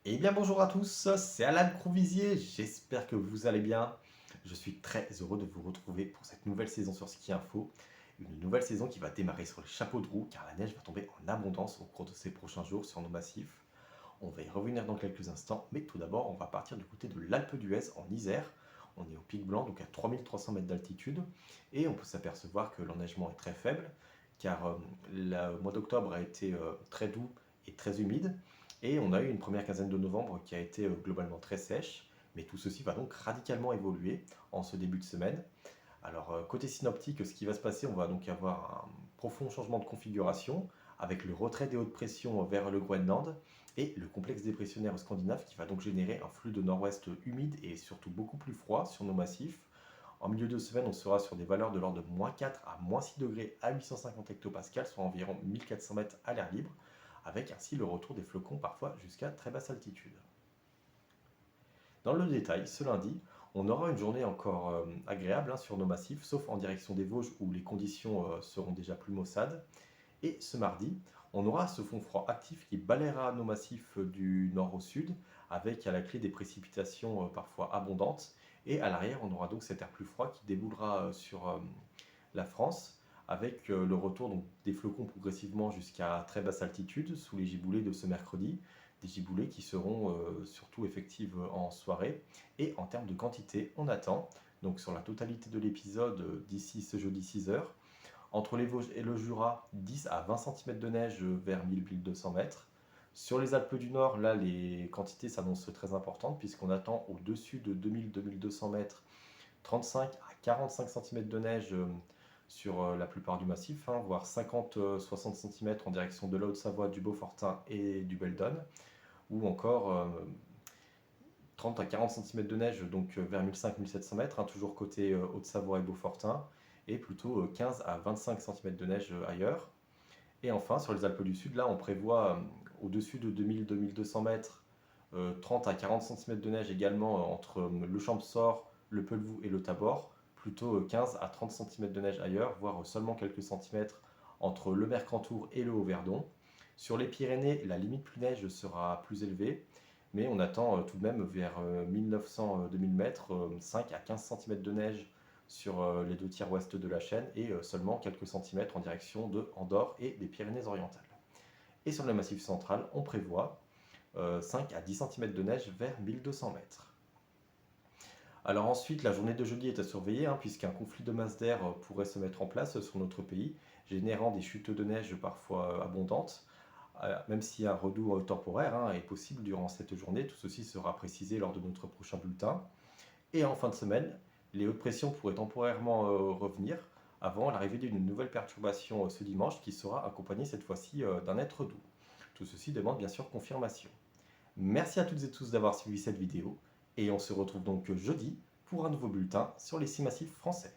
Eh bien bonjour à tous, c'est Alan Crovisier, j'espère que vous allez bien. Je suis très heureux de vous retrouver pour cette nouvelle saison sur Ski Info. Une nouvelle saison qui va démarrer sur les chapeaux de roue car la neige va tomber en abondance au cours de ces prochains jours sur nos massifs. On va y revenir dans quelques instants, mais tout d'abord on va partir du côté de l'Alpe d'Huez en Isère. On est au Pic Blanc, donc à 3300 mètres d'altitude, et on peut s'apercevoir que l'enneigement est très faible car le mois d'octobre a été très doux et très humide. Et on a eu une première quinzaine de novembre qui a été globalement très sèche, mais tout ceci va donc radicalement évoluer en ce début de semaine. Alors côté synoptique, ce qui va se passer, on va donc avoir un profond changement de configuration avec le retrait des hautes pressions vers le Groenland et le complexe dépressionnaire scandinave qui va donc générer un flux de nord-ouest humide et surtout beaucoup plus froid sur nos massifs. En milieu de semaine, on sera sur des valeurs de l'ordre de -4 à -6 degrés à 850 hectopascales, soit environ 1400 mètres à l'air libre, avec ainsi le retour des flocons parfois jusqu'à très basse altitude. Dans le détail, ce lundi, on aura une journée encore agréable sur nos massifs, sauf en direction des Vosges où les conditions seront déjà plus maussades. Et ce mardi, on aura ce fond froid actif qui balayera nos massifs du nord au sud, avec à la clé des précipitations parfois abondantes. Et à l'arrière, on aura donc cet air plus froid qui déboulera sur la France, avec le retour donc, des flocons progressivement jusqu'à très basse altitude sous les giboulées de ce mercredi. Des giboulées qui seront surtout effectives en soirée. Et en termes de quantité, on attend, donc sur la totalité de l'épisode d'ici ce jeudi 6 heures, entre les Vosges et le Jura, 10 à 20 cm de neige vers 1000-1200 mètres. Sur les Alpes du Nord, là, les quantités s'annoncent très importantes puisqu'on attend au-dessus de 2000-2200 mètres 35 à 45 cm de neige sur la plupart du massif, voire 50-60 cm en direction de la Haute-Savoie, du Beaufortin et du Beldon, ou encore 30 à 40 cm de neige donc vers 1500-1700 mètres, toujours côté Haute-Savoie et Beaufortin, et plutôt 15 à 25 cm de neige ailleurs. Et enfin, sur les Alpes du Sud, là, on prévoit au-dessus de 2000-2200 mètres, 30 à 40 cm de neige également entre le Champsaur, le Pelvoux et le Tabor, plutôt 15 à 30 cm de neige ailleurs, voire seulement quelques centimètres entre le Mercantour et le Haut-Verdon. Sur les Pyrénées, la limite plus neige sera plus élevée, mais on attend tout de même vers 1900-2000 mètres, 5 à 15 cm de neige sur les deux tiers ouest de la chaîne et seulement quelques centimètres en direction de Andorre et des Pyrénées-Orientales. Et sur le massif central, on prévoit 5 à 10 cm de neige vers 1200 mètres. Alors ensuite, la journée de jeudi est à surveiller, puisqu'un conflit de masse d'air pourrait se mettre en place sur notre pays, générant des chutes de neige parfois abondantes, même si un redout temporaire est possible durant cette journée. Tout ceci sera précisé lors de notre prochain bulletin. Et en fin de semaine, les hautes pressions pourraient temporairement revenir avant l'arrivée d'une nouvelle perturbation ce dimanche qui sera accompagnée cette fois-ci d'un être doux. Tout ceci demande bien sûr confirmation. Merci à toutes et tous d'avoir suivi cette vidéo et on se retrouve donc jeudi pour un nouveau bulletin sur les 6 massifs français.